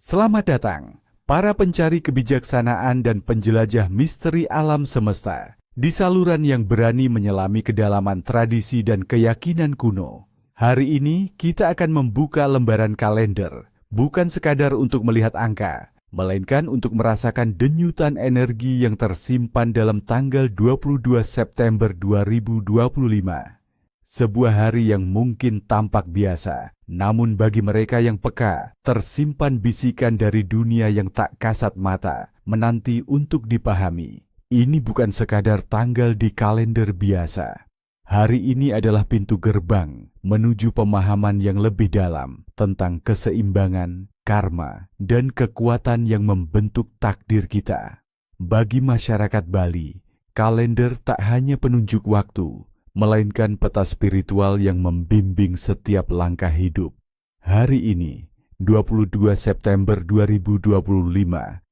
Selamat datang, para pencari kebijaksanaan dan penjelajah misteri alam semesta, di saluran yang berani menyelami kedalaman tradisi dan keyakinan kuno. Hari ini kita akan membuka lembaran kalender, bukan sekadar untuk melihat angka, melainkan untuk merasakan denyutan energi yang tersimpan dalam tanggal 22 September 2025. Sebuah hari yang mungkin tampak biasa, namun bagi mereka yang peka, tersimpan bisikan dari dunia yang tak kasat mata, menanti untuk dipahami. Ini bukan sekadar tanggal di kalender biasa. Hari ini adalah pintu gerbang menuju pemahaman yang lebih dalam tentang keseimbangan, karma, dan kekuatan yang membentuk takdir kita. Bagi masyarakat Bali, kalender tak hanya penunjuk waktu, melainkan peta spiritual yang membimbing setiap langkah hidup. Hari ini, 22 September 2025,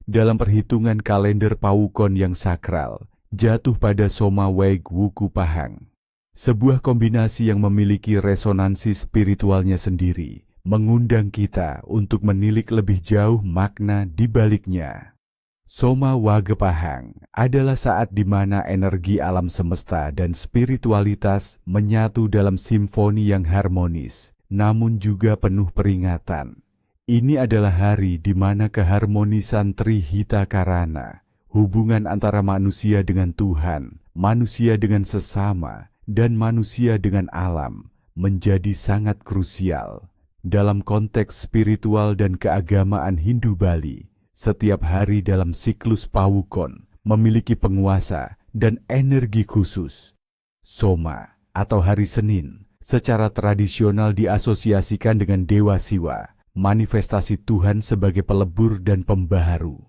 dalam perhitungan kalender Pawukon yang sakral, jatuh pada Soma Weig Wuku Pahang. Sebuah kombinasi yang memiliki resonansi spiritualnya sendiri, mengundang kita untuk menilik lebih jauh makna di baliknya. Soma Wage Pahang adalah saat di mana energi alam semesta dan spiritualitas menyatu dalam simfoni yang harmonis, namun juga penuh peringatan. Ini adalah hari di mana keharmonisan Trihita Karana, hubungan antara manusia dengan Tuhan, manusia dengan sesama, dan manusia dengan alam, menjadi sangat krusial. Dalam konteks spiritual dan keagamaan Hindu Bali, setiap hari dalam siklus Pawukon memiliki penguasa dan energi khusus. Soma atau hari Senin secara tradisional diasosiasikan dengan Dewa Siwa, manifestasi Tuhan sebagai pelebur dan pembaharu.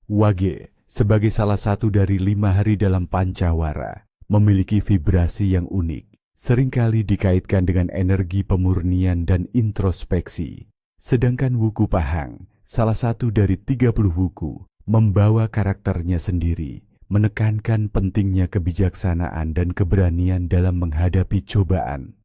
Wage sebagai salah satu dari 5 hari dalam Pancawara memiliki vibrasi yang unik, seringkali dikaitkan dengan energi pemurnian dan introspeksi. Sedangkan Wuku Pahang, salah satu dari 30 wuku, membawa karakternya sendiri, menekankan pentingnya kebijaksanaan dan keberanian dalam menghadapi cobaan.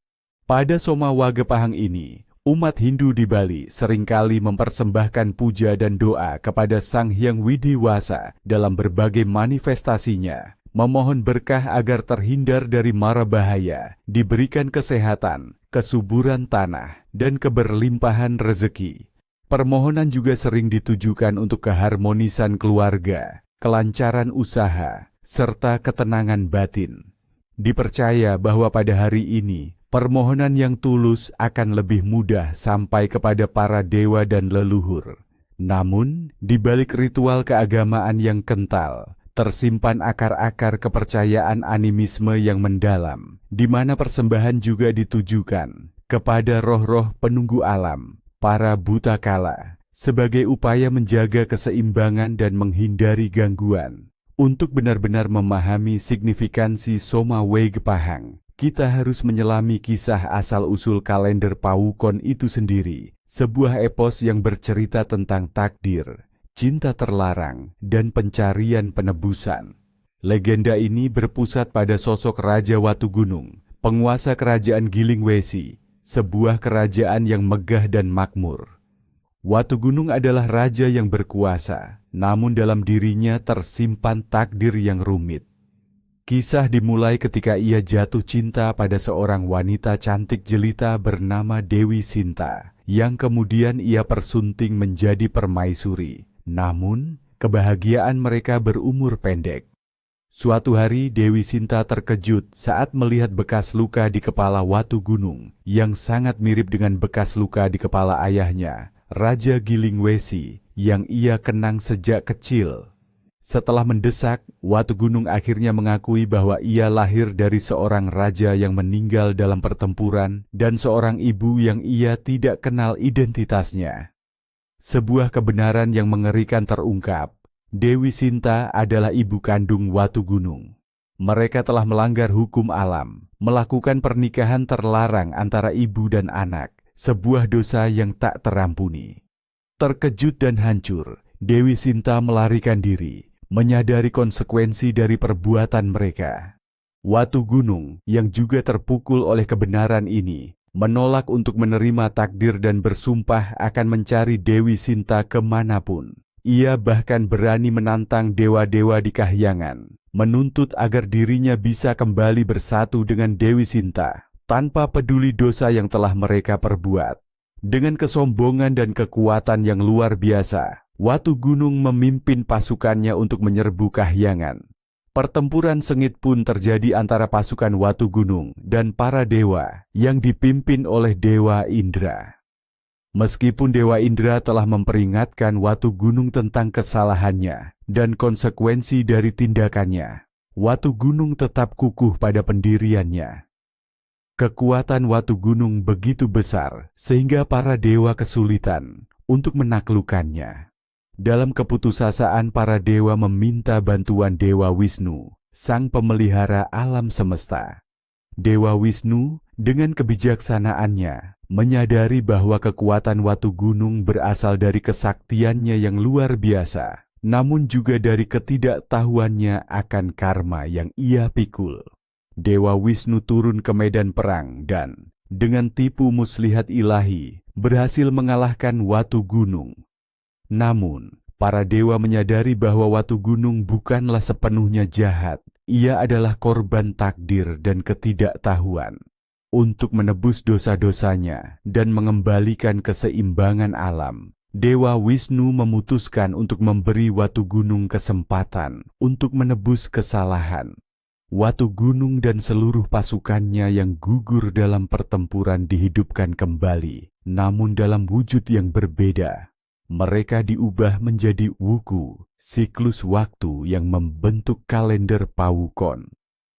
Pada Soma Wage Pahang ini, umat Hindu di Bali seringkali mempersembahkan puja dan doa kepada Sang Hyang Widiwasa dalam berbagai manifestasinya, memohon berkah agar terhindar dari mara bahaya, diberikan kesehatan, kesuburan tanah, dan keberlimpahan rezeki. Permohonan juga sering ditujukan untuk keharmonisan keluarga, kelancaran usaha, serta ketenangan batin. Dipercaya bahwa pada hari ini, permohonan yang tulus akan lebih mudah sampai kepada para dewa dan leluhur. Namun, di balik ritual keagamaan yang kental, tersimpan akar-akar kepercayaan animisme yang mendalam, di mana persembahan juga ditujukan kepada roh-roh penunggu alam, para buta kala, sebagai upaya menjaga keseimbangan dan menghindari gangguan. Untuk benar-benar memahami signifikansi Soma Weig Pahang, kita harus menyelami kisah asal-usul kalender Pawukon itu sendiri, sebuah epos yang bercerita tentang takdir, cinta terlarang, dan pencarian penebusan. Legenda ini berpusat pada sosok Raja Watugunung, penguasa kerajaan Giling Wesi, sebuah kerajaan yang megah dan makmur. Watugunung adalah raja yang berkuasa, namun dalam dirinya tersimpan takdir yang rumit. Kisah dimulai ketika ia jatuh cinta pada seorang wanita cantik jelita bernama Dewi Sinta, yang kemudian ia persunting menjadi permaisuri. Namun, kebahagiaan mereka berumur pendek. Suatu hari Dewi Sinta terkejut saat melihat bekas luka di kepala Watugunung yang sangat mirip dengan bekas luka di kepala ayahnya, Raja Giling Wesi, yang ia kenang sejak kecil. Setelah mendesak, Watugunung akhirnya mengakui bahwa ia lahir dari seorang raja yang meninggal dalam pertempuran dan seorang ibu yang ia tidak kenal identitasnya. Sebuah kebenaran yang mengerikan terungkap. Dewi Sinta adalah ibu kandung Watugunung. Mereka telah melanggar hukum alam, melakukan pernikahan terlarang antara ibu dan anak, sebuah dosa yang tak terampuni. Terkejut dan hancur, Dewi Sinta melarikan diri, menyadari konsekuensi dari perbuatan mereka. Watugunung yang juga terpukul oleh kebenaran ini, menolak untuk menerima takdir dan bersumpah akan mencari Dewi Sinta kemanapun. Ia bahkan berani menantang dewa-dewa di kahyangan, menuntut agar dirinya bisa kembali bersatu dengan Dewi Sinta, tanpa peduli dosa yang telah mereka perbuat. Dengan kesombongan dan kekuatan yang luar biasa, Watu Gunung memimpin pasukannya untuk menyerbu kahyangan. Pertempuran sengit pun terjadi antara pasukan Watu Gunung dan para dewa yang dipimpin oleh Dewa Indra. Meskipun Dewa Indra telah memperingatkan Watu Gunung tentang kesalahannya dan konsekuensi dari tindakannya, Watu Gunung tetap kukuh pada pendiriannya. Kekuatan Watu Gunung begitu besar sehingga para dewa kesulitan untuk menaklukkannya. Dalam keputusasaan, para dewa meminta bantuan Dewa Wisnu, sang pemelihara alam semesta. Dewa Wisnu dengan kebijaksanaannya menyadari bahwa kekuatan Watu Gunung berasal dari kesaktiannya yang luar biasa, namun juga dari ketidaktahuannya akan karma yang ia pikul. Dewa Wisnu turun ke medan perang dan, dengan tipu muslihat ilahi, berhasil mengalahkan Watu Gunung. Namun, para dewa menyadari bahwa Watu Gunung bukanlah sepenuhnya jahat. Ia adalah korban takdir dan ketidaktahuan. Untuk menebus dosa-dosanya dan mengembalikan keseimbangan alam, Dewa Wisnu memutuskan untuk memberi Watu Gunung kesempatan untuk menebus kesalahan. Watu Gunung dan seluruh pasukannya yang gugur dalam pertempuran dihidupkan kembali, namun dalam wujud yang berbeda. Mereka diubah menjadi wuku, siklus waktu yang membentuk kalender pawukon.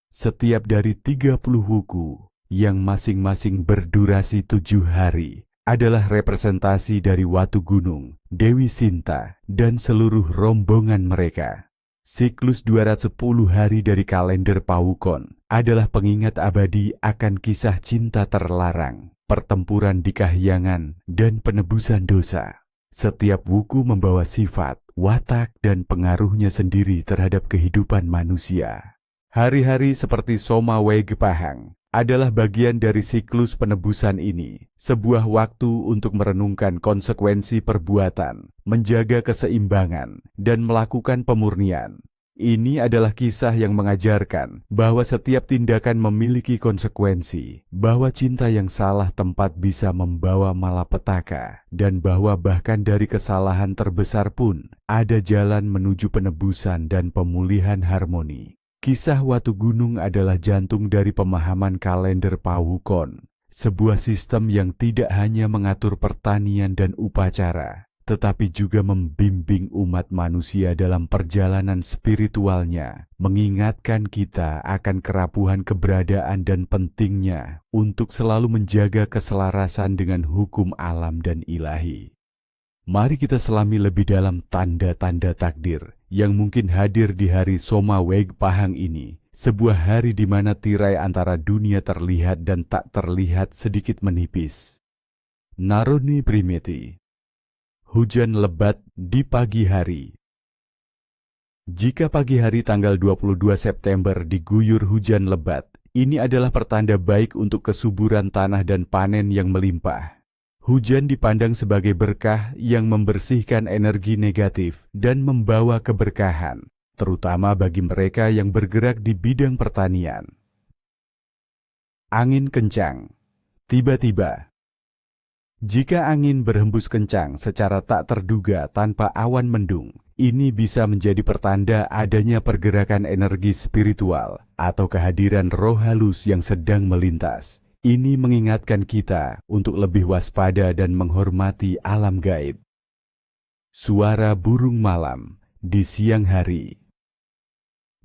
Setiap dari 30 wuku, yang masing-masing berdurasi 7 hari, adalah representasi dari Watu Gunung, Dewi Sinta, dan seluruh rombongan mereka. Siklus 210 hari dari kalender pawukon adalah pengingat abadi akan kisah cinta terlarang, pertempuran di kahyangan, dan penebusan dosa. Setiap wuku membawa sifat, watak, dan pengaruhnya sendiri terhadap kehidupan manusia. Hari-hari seperti Soma Wege Pahang adalah bagian dari siklus penebusan ini, sebuah waktu untuk merenungkan konsekuensi perbuatan, menjaga keseimbangan, dan melakukan pemurnian. Ini adalah kisah yang mengajarkan bahwa setiap tindakan memiliki konsekuensi, bahwa cinta yang salah tempat bisa membawa malapetaka, dan bahwa bahkan dari kesalahan terbesar pun ada jalan menuju penebusan dan pemulihan harmoni. Kisah Watu Gunung adalah jantung dari pemahaman kalender pawukon, sebuah sistem yang tidak hanya mengatur pertanian dan upacara, tetapi juga membimbing umat manusia dalam perjalanan spiritualnya, mengingatkan kita akan kerapuhan keberadaan dan pentingnya untuk selalu menjaga keselarasan dengan hukum alam dan ilahi. Mari kita selami lebih dalam tanda-tanda takdir yang mungkin hadir di hari Soma Wege Pahang ini, sebuah hari di mana tirai antara dunia terlihat dan tak terlihat sedikit menipis. Naroni Primiti. Hujan lebat di pagi hari. Jika pagi hari tanggal 22 September diguyur hujan lebat, ini adalah pertanda baik untuk kesuburan tanah dan panen yang melimpah. Hujan dipandang sebagai berkah yang membersihkan energi negatif dan membawa keberkahan, terutama bagi mereka yang bergerak di bidang pertanian. Angin kencang. Tiba-tiba, jika angin berhembus kencang secara tak terduga tanpa awan mendung, ini bisa menjadi pertanda adanya pergerakan energi spiritual atau kehadiran roh halus yang sedang melintas. Ini mengingatkan kita untuk lebih waspada dan menghormati alam gaib. Suara burung malam di siang hari.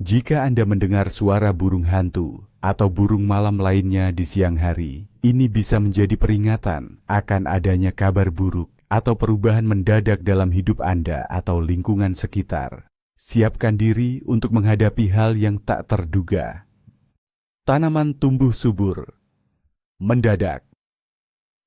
Jika Anda mendengar suara burung hantu atau burung malam lainnya di siang hari, ini bisa menjadi peringatan akan adanya kabar buruk atau perubahan mendadak dalam hidup Anda atau lingkungan sekitar. Siapkan diri untuk menghadapi hal yang tak terduga. Tanaman tumbuh subur. Mendadak.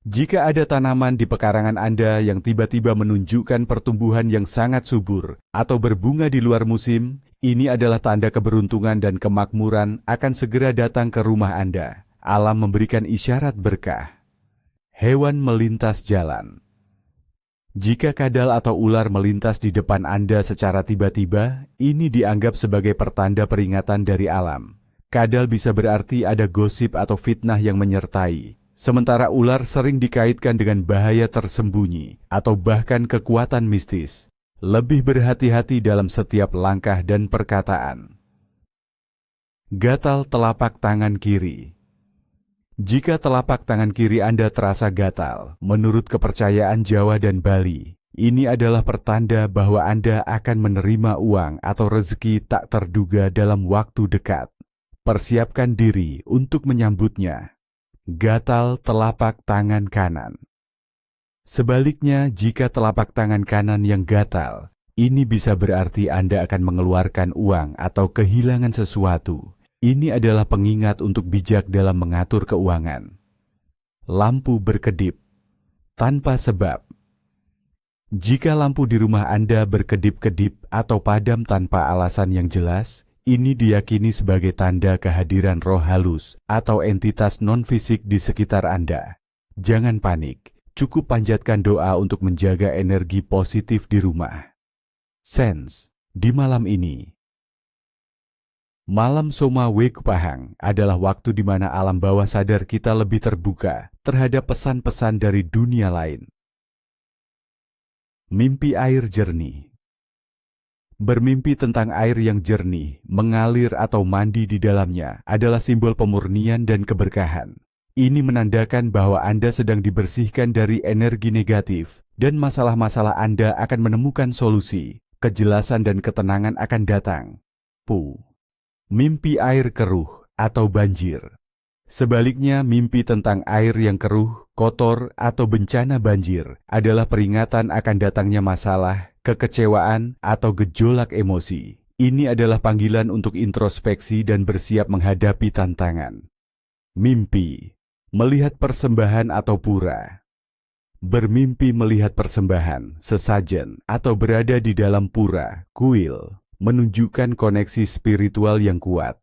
Jika ada tanaman di pekarangan Anda yang tiba-tiba menunjukkan pertumbuhan yang sangat subur atau berbunga di luar musim, ini adalah tanda keberuntungan dan kemakmuran akan segera datang ke rumah Anda. Alam memberikan isyarat berkah. Hewan melintas jalan. Jika kadal atau ular melintas di depan Anda secara tiba-tiba, ini dianggap sebagai pertanda peringatan dari alam. Kadal bisa berarti ada gosip atau fitnah yang menyertai, sementara ular sering dikaitkan dengan bahaya tersembunyi atau bahkan kekuatan mistis. Lebih berhati-hati dalam setiap langkah dan perkataan. Gatal telapak tangan kiri. Jika telapak tangan kiri Anda terasa gatal, menurut kepercayaan Jawa dan Bali, ini adalah pertanda bahwa Anda akan menerima uang atau rezeki tak terduga dalam waktu dekat. Persiapkan diri untuk menyambutnya. Gatal telapak tangan kanan. Sebaliknya, jika telapak tangan kanan yang gatal, ini bisa berarti Anda akan mengeluarkan uang atau kehilangan sesuatu. Ini adalah pengingat untuk bijak dalam mengatur keuangan. Lampu berkedip tanpa sebab. Jika lampu di rumah Anda berkedip-kedip atau padam tanpa alasan yang jelas, ini diyakini sebagai tanda kehadiran roh halus atau entitas non-fisik di sekitar Anda. Jangan panik. Cukup panjatkan doa untuk menjaga energi positif di rumah. Sense di malam ini. Malam Soma Weg Pahang adalah waktu di mana alam bawah sadar kita lebih terbuka terhadap pesan-pesan dari dunia lain. Mimpi air jernih. Bermimpi tentang air yang jernih, mengalir atau mandi di dalamnya adalah simbol pemurnian dan keberkahan. Ini menandakan bahwa Anda sedang dibersihkan dari energi negatif dan masalah-masalah Anda akan menemukan solusi, kejelasan dan ketenangan akan datang. Mimpi air keruh atau banjir. Sebaliknya, mimpi tentang air yang keruh, kotor atau bencana banjir adalah peringatan akan datangnya masalah, kekecewaan atau gejolak emosi. Ini adalah panggilan untuk introspeksi dan bersiap menghadapi tantangan. Mimpi melihat persembahan atau pura. Bermimpi melihat persembahan, sesajen, atau berada di dalam pura, kuil, menunjukkan koneksi spiritual yang kuat.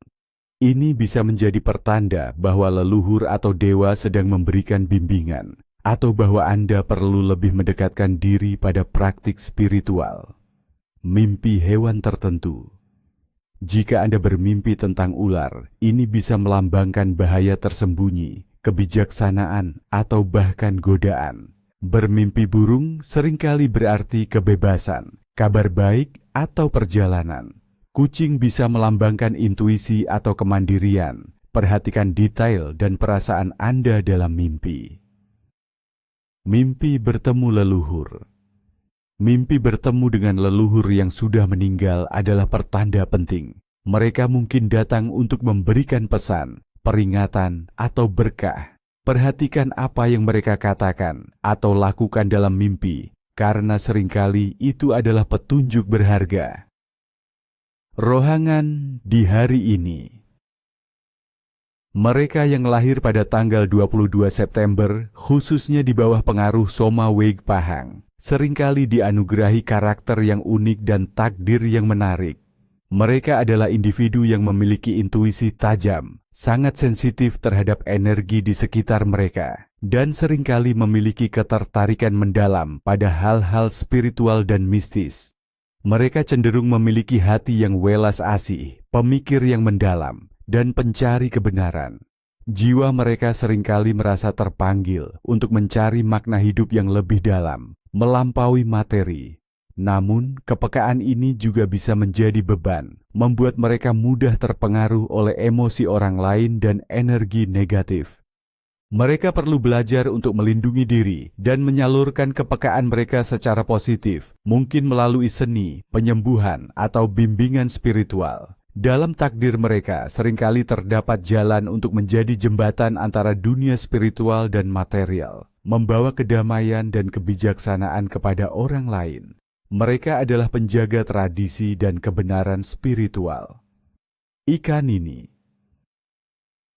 Ini bisa menjadi pertanda bahwa leluhur atau dewa sedang memberikan bimbingan, atau bahwa Anda perlu lebih mendekatkan diri pada praktik spiritual. Mimpi hewan tertentu. Jika Anda bermimpi tentang ular, ini bisa melambangkan bahaya tersembunyi, kebijaksanaan, atau bahkan godaan. Bermimpi burung seringkali berarti kebebasan, kabar baik, atau perjalanan. Kucing bisa melambangkan intuisi atau kemandirian. Perhatikan detail dan perasaan Anda dalam mimpi. Mimpi bertemu leluhur. Mimpi bertemu dengan leluhur yang sudah meninggal adalah pertanda penting. Mereka mungkin datang untuk memberikan pesan, peringatan, atau berkah. Perhatikan apa yang mereka katakan atau lakukan dalam mimpi, karena seringkali itu adalah petunjuk berharga. Rohangan di hari ini. Mereka yang lahir pada tanggal 22 September, khususnya di bawah pengaruh Soma Weg Pahang, seringkali dianugerahi karakter yang unik dan takdir yang menarik. Mereka adalah individu yang memiliki intuisi tajam, sangat sensitif terhadap energi di sekitar mereka, dan seringkali memiliki ketertarikan mendalam pada hal-hal spiritual dan mistis. Mereka cenderung memiliki hati yang welas asih, pemikir yang mendalam, dan pencari kebenaran. Jiwa mereka seringkali merasa terpanggil untuk mencari makna hidup yang lebih dalam, melampaui materi. Namun, kepekaan ini juga bisa menjadi beban, membuat mereka mudah terpengaruh oleh emosi orang lain dan energi negatif. Mereka perlu belajar untuk melindungi diri dan menyalurkan kepekaan mereka secara positif, mungkin melalui seni, penyembuhan, atau bimbingan spiritual. Dalam takdir mereka, seringkali terdapat jalan untuk menjadi jembatan antara dunia spiritual dan material, membawa kedamaian dan kebijaksanaan kepada orang lain. Mereka adalah penjaga tradisi dan kebenaran spiritual. Ikan ini.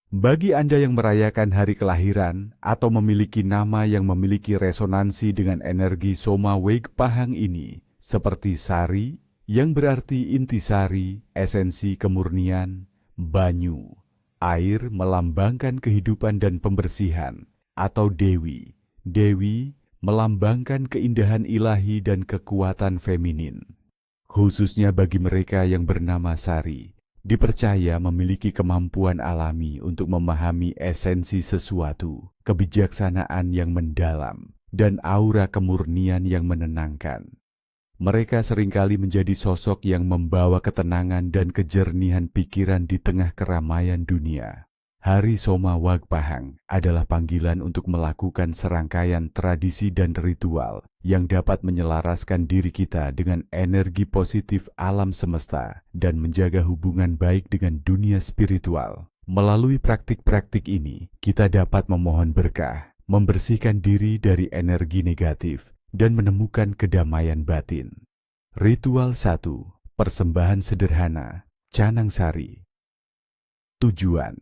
Bagi Anda yang merayakan hari kelahiran atau memiliki nama yang memiliki resonansi dengan energi Soma Weg Pahang ini, seperti Sari, yang berarti intisari, esensi kemurnian, banyu, air melambangkan kehidupan dan pembersihan, atau Dewi, Dewi melambangkan keindahan ilahi dan kekuatan feminin. Khususnya bagi mereka yang bernama Sari, dipercaya memiliki kemampuan alami untuk memahami esensi sesuatu, kebijaksanaan yang mendalam, dan aura kemurnian yang menenangkan. Mereka seringkali menjadi sosok yang membawa ketenangan dan kejernihan pikiran di tengah keramaian dunia. Hari Soma Wagpahang adalah panggilan untuk melakukan serangkaian tradisi dan ritual yang dapat menyelaraskan diri kita dengan energi positif alam semesta dan menjaga hubungan baik dengan dunia spiritual. Melalui praktik-praktik ini, kita dapat memohon berkah, membersihkan diri dari energi negatif, dan menemukan kedamaian batin. Ritual 1. Persembahan sederhana, Canang Sari. Tujuan: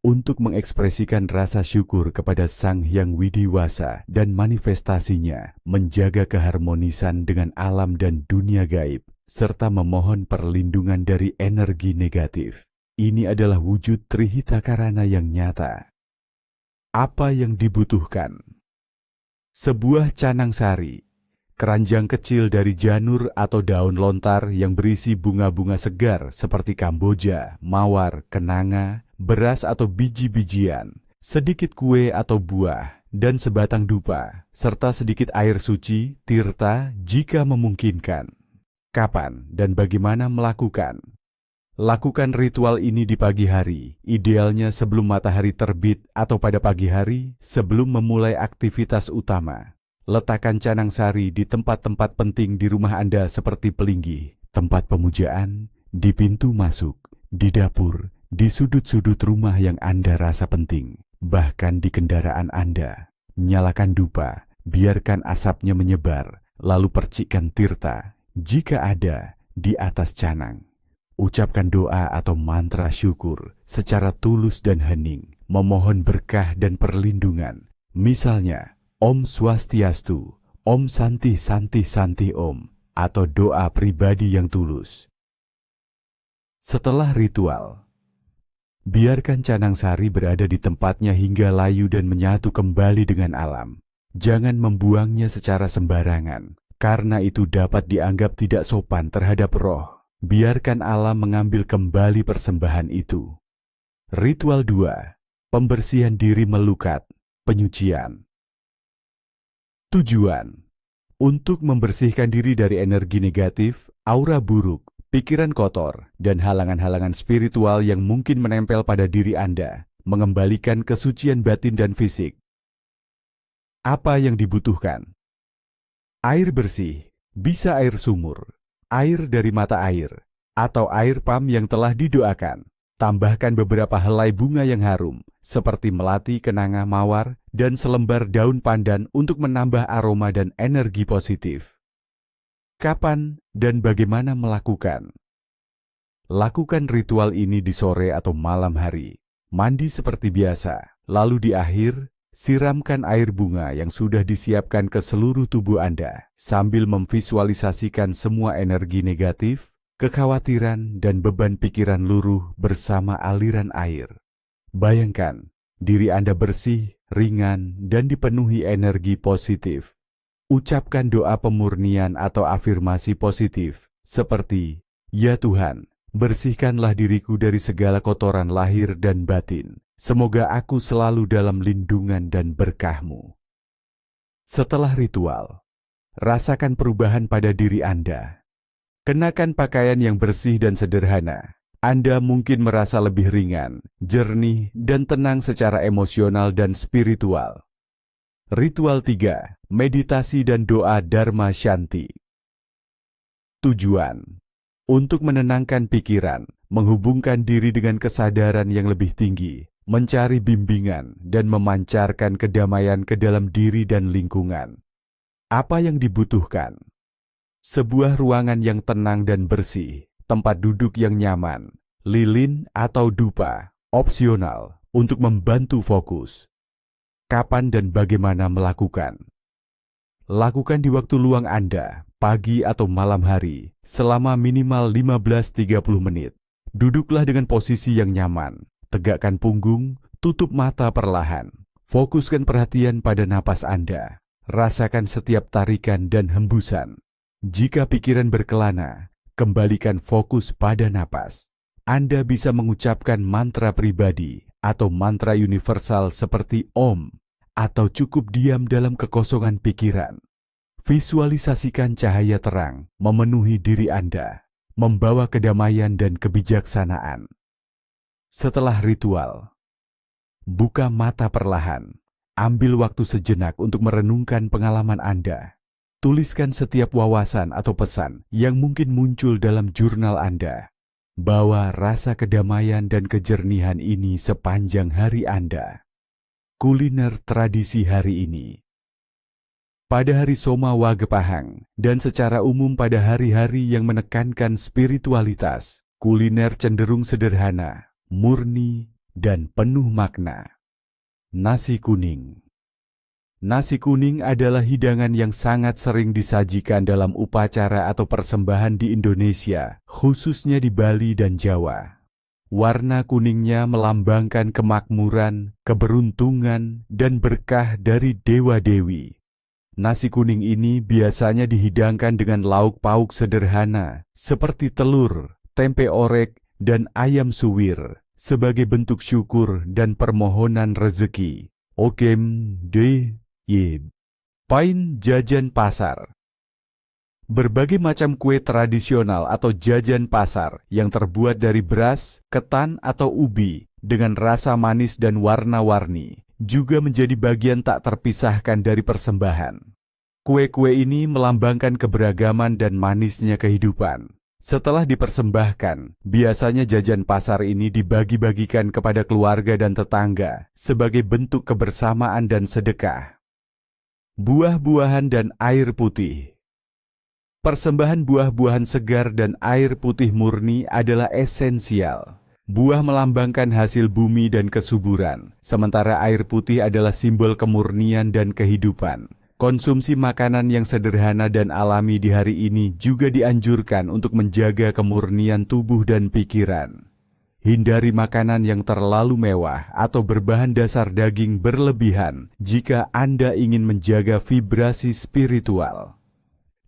untuk mengekspresikan rasa syukur kepada Sang Hyang Widiwasa dan manifestasinya, menjaga keharmonisan dengan alam dan dunia gaib, serta memohon perlindungan dari energi negatif. Ini adalah wujud Trihita Karana yang nyata. Apa yang dibutuhkan? Sebuah canang sari, keranjang kecil dari janur atau daun lontar yang berisi bunga-bunga segar seperti kamboja, mawar, kenanga, beras atau biji-bijian, sedikit kue atau buah, dan sebatang dupa, serta sedikit air suci, tirta jika memungkinkan. Kapan dan bagaimana melakukan? Lakukan ritual ini di pagi hari, idealnya sebelum matahari terbit atau pada pagi hari sebelum memulai aktivitas utama. Letakkan canang sari di tempat-tempat penting di rumah Anda seperti pelinggih, tempat pemujaan, di pintu masuk, di dapur, di sudut-sudut rumah yang Anda rasa penting, bahkan di kendaraan Anda. Nyalakan dupa, biarkan asapnya menyebar, lalu percikkan tirta, jika ada, di atas canang. Ucapkan doa atau mantra syukur secara tulus dan hening, memohon berkah dan perlindungan. Misalnya, Om Swastiastu, Om Santi Santi Santi Om, atau doa pribadi yang tulus. Setelah ritual, biarkan canang sari berada di tempatnya hingga layu dan menyatu kembali dengan alam. Jangan membuangnya secara sembarangan, karena itu dapat dianggap tidak sopan terhadap roh. Biarkan alam mengambil kembali persembahan itu. Ritual 2. Pembersihan diri melukat, penyucian. Tujuan: untuk membersihkan diri dari energi negatif, aura buruk, pikiran kotor, dan halangan-halangan spiritual yang mungkin menempel pada diri Anda, mengembalikan kesucian batin dan fisik. Apa yang dibutuhkan? Air bersih, bisa air sumur, air dari mata air, atau air pam yang telah didoakan. Tambahkan beberapa helai bunga yang harum, seperti melati, kenanga, mawar, dan selembar daun pandan untuk menambah aroma dan energi positif. Kapan dan bagaimana melakukan? Lakukan ritual ini di sore atau malam hari. Mandi seperti biasa, lalu di akhir, siramkan air bunga yang sudah disiapkan ke seluruh tubuh Anda, sambil memvisualisasikan semua energi negatif, kekhawatiran, dan beban pikiran luruh bersama aliran air. Bayangkan, diri Anda bersih, ringan, dan dipenuhi energi positif. Ucapkan doa pemurnian atau afirmasi positif, seperti, "Ya Tuhan, bersihkanlah diriku dari segala kotoran lahir dan batin. Semoga aku selalu dalam lindungan dan berkah-Mu." Setelah ritual, rasakan perubahan pada diri Anda. Kenakan pakaian yang bersih dan sederhana. Anda mungkin merasa lebih ringan, jernih, dan tenang secara emosional dan spiritual. Ritual 3. Meditasi dan doa Dharma Shanti. Tujuan: untuk menenangkan pikiran, menghubungkan diri dengan kesadaran yang lebih tinggi, mencari bimbingan, dan memancarkan kedamaian ke dalam diri dan lingkungan. Apa yang dibutuhkan? Sebuah ruangan yang tenang dan bersih, tempat duduk yang nyaman, lilin atau dupa, opsional, untuk membantu fokus. Kapan dan bagaimana melakukan? Lakukan di waktu luang Anda, pagi atau malam hari, selama minimal 15-30 menit. Duduklah dengan posisi yang nyaman. Tegakkan punggung, tutup mata perlahan. Fokuskan perhatian pada napas Anda. Rasakan setiap tarikan dan hembusan. Jika pikiran berkelana, kembalikan fokus pada napas. Anda bisa mengucapkan mantra pribadi atau mantra universal seperti Om, atau cukup diam dalam kekosongan pikiran. Visualisasikan cahaya terang memenuhi diri Anda, membawa kedamaian dan kebijaksanaan. Setelah ritual, buka mata perlahan. Ambil waktu sejenak untuk merenungkan pengalaman Anda. Tuliskan setiap wawasan atau pesan yang mungkin muncul dalam jurnal Anda. Bawa rasa kedamaian dan kejernihan ini sepanjang hari Anda. Kuliner tradisi hari ini. Pada hari Soma Wagepahang dan secara umum pada hari-hari yang menekankan spiritualitas, kuliner cenderung sederhana, murni, dan penuh makna. Nasi kuning. Nasi kuning adalah hidangan yang sangat sering disajikan dalam upacara atau persembahan di Indonesia, khususnya di Bali dan Jawa. Warna kuningnya melambangkan kemakmuran, keberuntungan, dan berkah dari dewa-dewi. Nasi kuning ini biasanya dihidangkan dengan lauk pauk sederhana, seperti telur, tempe orek, dan ayam suwir, sebagai bentuk syukur dan permohonan rezeki. Okem de Pain jajan pasar. Berbagai macam kue tradisional atau jajan pasar yang terbuat dari beras, ketan, atau ubi dengan rasa manis dan warna-warni juga menjadi bagian tak terpisahkan dari persembahan. Kue-kue ini melambangkan keberagaman dan manisnya kehidupan. Setelah dipersembahkan, biasanya jajan pasar ini dibagi-bagikan kepada keluarga dan tetangga sebagai bentuk kebersamaan dan sedekah. Buah-buahan dan air putih. Persembahan buah-buahan segar dan air putih murni adalah esensial. Buah melambangkan hasil bumi dan kesuburan, sementara air putih adalah simbol kemurnian dan kehidupan. Konsumsi makanan yang sederhana dan alami di hari ini juga dianjurkan untuk menjaga kemurnian tubuh dan pikiran. Hindari makanan yang terlalu mewah atau berbahan dasar daging berlebihan jika Anda ingin menjaga vibrasi spiritual.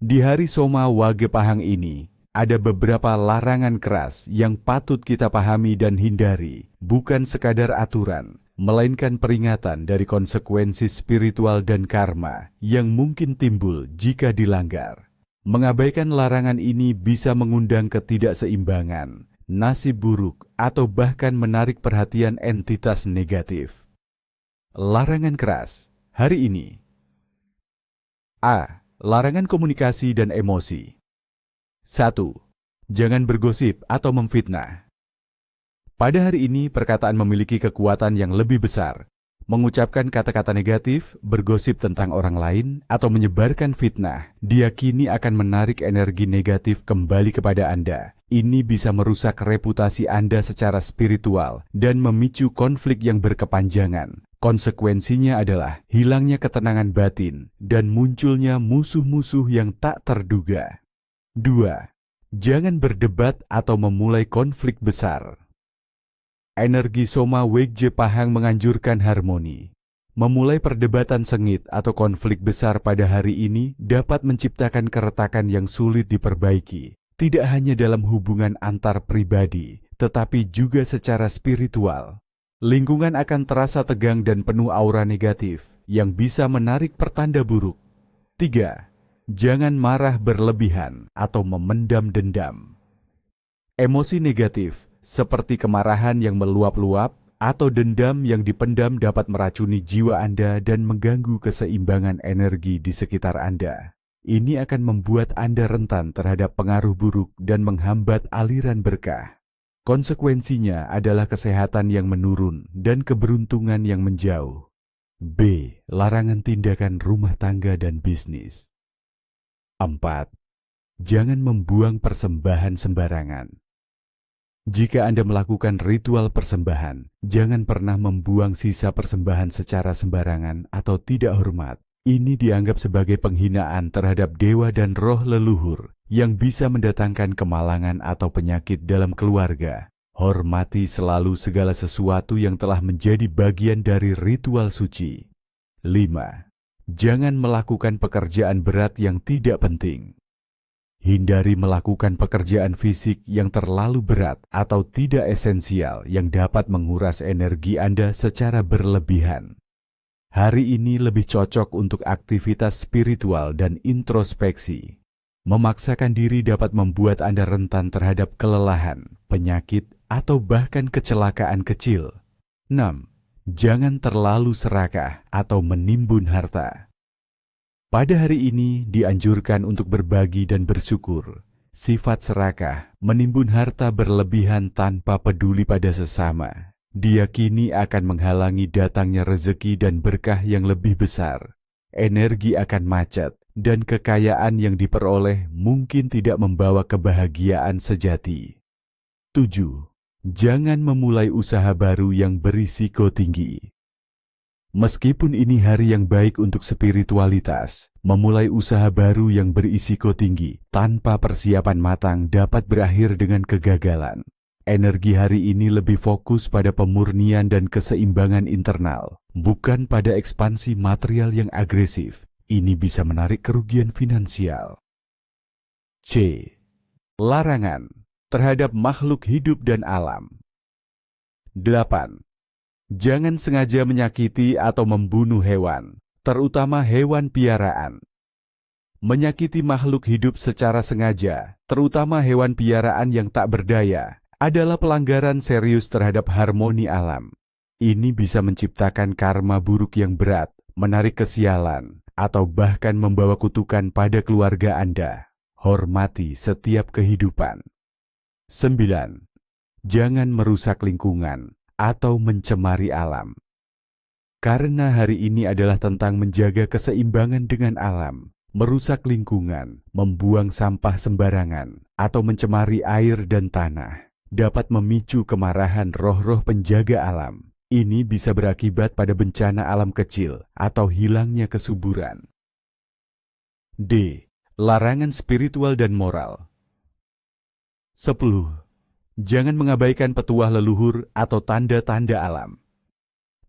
Di hari Soma Wagepahang ini, ada beberapa larangan keras yang patut kita pahami dan hindari, bukan sekadar aturan, melainkan peringatan dari konsekuensi spiritual dan karma yang mungkin timbul jika dilanggar. Mengabaikan larangan ini bisa mengundang ketidakseimbangan, nasib buruk, atau bahkan menarik perhatian entitas negatif. Larangan keras hari ini. A. Larangan komunikasi dan emosi. 1. Jangan bergosip atau memfitnah. Pada hari ini, perkataan memiliki kekuatan yang lebih besar. Mengucapkan kata-kata negatif, bergosip tentang orang lain, atau menyebarkan fitnah, diyakini akan menarik energi negatif kembali kepada Anda. Ini bisa merusak reputasi Anda secara spiritual dan memicu konflik yang berkepanjangan. Konsekuensinya adalah hilangnya ketenangan batin dan munculnya musuh-musuh yang tak terduga. 2. Jangan berdebat atau memulai konflik besar. Energi Soma Wagepahang menganjurkan harmoni. Memulai perdebatan sengit atau konflik besar pada hari ini dapat menciptakan keretakan yang sulit diperbaiki, tidak hanya dalam hubungan antar pribadi, tetapi juga secara spiritual. Lingkungan akan terasa tegang dan penuh aura negatif yang bisa menarik pertanda buruk. 3. Jangan marah berlebihan atau memendam dendam. Emosi negatif seperti kemarahan yang meluap-luap atau dendam yang dipendam dapat meracuni jiwa Anda dan mengganggu keseimbangan energi di sekitar Anda. Ini akan membuat Anda rentan terhadap pengaruh buruk dan menghambat aliran berkah. Konsekuensinya adalah kesehatan yang menurun dan keberuntungan yang menjauh. B. Larangan tindakan rumah tangga dan bisnis. 4. Jangan membuang persembahan sembarangan. Jika Anda melakukan ritual persembahan, jangan pernah membuang sisa persembahan secara sembarangan atau tidak hormat. Ini dianggap sebagai penghinaan terhadap dewa dan roh leluhur yang bisa mendatangkan kemalangan atau penyakit dalam keluarga. Hormati selalu segala sesuatu yang telah menjadi bagian dari ritual suci. 5. Jangan melakukan pekerjaan berat yang tidak penting. Hindari melakukan pekerjaan fisik yang terlalu berat atau tidak esensial yang dapat menguras energi Anda secara berlebihan. Hari ini lebih cocok untuk aktivitas spiritual dan introspeksi. Memaksakan diri dapat membuat Anda rentan terhadap kelelahan, penyakit, atau bahkan kecelakaan kecil. 6. Jangan terlalu serakah atau menimbun harta. Pada hari ini dianjurkan untuk berbagi dan bersyukur. Sifat serakah, menimbun harta berlebihan tanpa peduli pada sesama, diyakini akan menghalangi datangnya rezeki dan berkah yang lebih besar. Energi akan macet, dan kekayaan yang diperoleh mungkin tidak membawa kebahagiaan sejati. 7. Jangan memulai usaha baru yang berisiko tinggi. Meskipun ini hari yang baik untuk spiritualitas, memulai usaha baru yang berisiko tinggi tanpa persiapan matang dapat berakhir dengan kegagalan. Energi hari ini lebih fokus pada pemurnian dan keseimbangan internal, bukan pada ekspansi material yang agresif. Ini bisa menarik kerugian finansial. C. Larangan terhadap makhluk hidup dan alam. 8. Jangan sengaja menyakiti atau membunuh hewan, terutama hewan piaraan. Menyakiti makhluk hidup secara sengaja, terutama hewan piaraan yang tak berdaya, adalah pelanggaran serius terhadap harmoni alam. Ini bisa menciptakan karma buruk yang berat, menarik kesialan, atau bahkan membawa kutukan pada keluarga Anda. Hormati setiap kehidupan. 9. Jangan merusak lingkungan atau mencemari alam. Karena hari ini adalah tentang menjaga keseimbangan dengan alam, merusak lingkungan, membuang sampah sembarangan, atau mencemari air dan tanah, dapat memicu kemarahan roh-roh penjaga alam. Ini bisa berakibat pada bencana alam kecil atau hilangnya kesuburan. D. Larangan spiritual dan moral. 10. Jangan mengabaikan petuah leluhur atau tanda-tanda alam.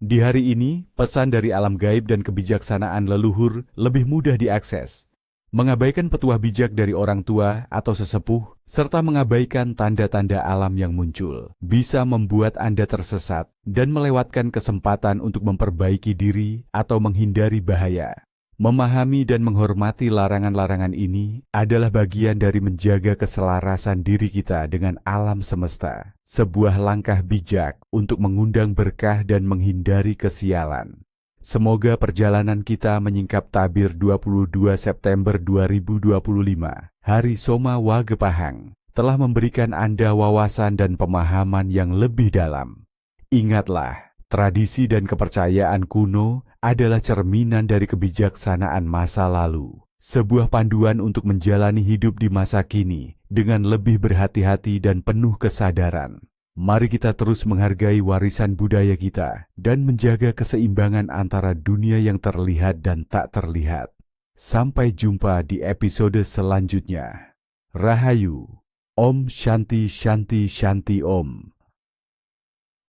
Di hari ini, pesan dari alam gaib dan kebijaksanaan leluhur lebih mudah diakses. Mengabaikan petuah bijak dari orang tua atau sesepuh, serta mengabaikan tanda-tanda alam yang muncul, bisa membuat Anda tersesat dan melewatkan kesempatan untuk memperbaiki diri atau menghindari bahaya. Memahami dan menghormati larangan-larangan ini adalah bagian dari menjaga keselarasan diri kita dengan alam semesta, sebuah langkah bijak untuk mengundang berkah dan menghindari kesialan. Semoga perjalanan kita menyingkap tabir 22 September 2025, Hari Soma Wagepahang, telah memberikan Anda wawasan dan pemahaman yang lebih dalam. Ingatlah, tradisi dan kepercayaan kuno adalah cerminan dari kebijaksanaan masa lalu, sebuah panduan untuk menjalani hidup di masa kini dengan lebih berhati-hati dan penuh kesadaran. Mari kita terus menghargai warisan budaya kita dan menjaga keseimbangan antara dunia yang terlihat dan tak terlihat. Sampai jumpa di episode selanjutnya. Rahayu. Om Shanti Shanti Shanti Om.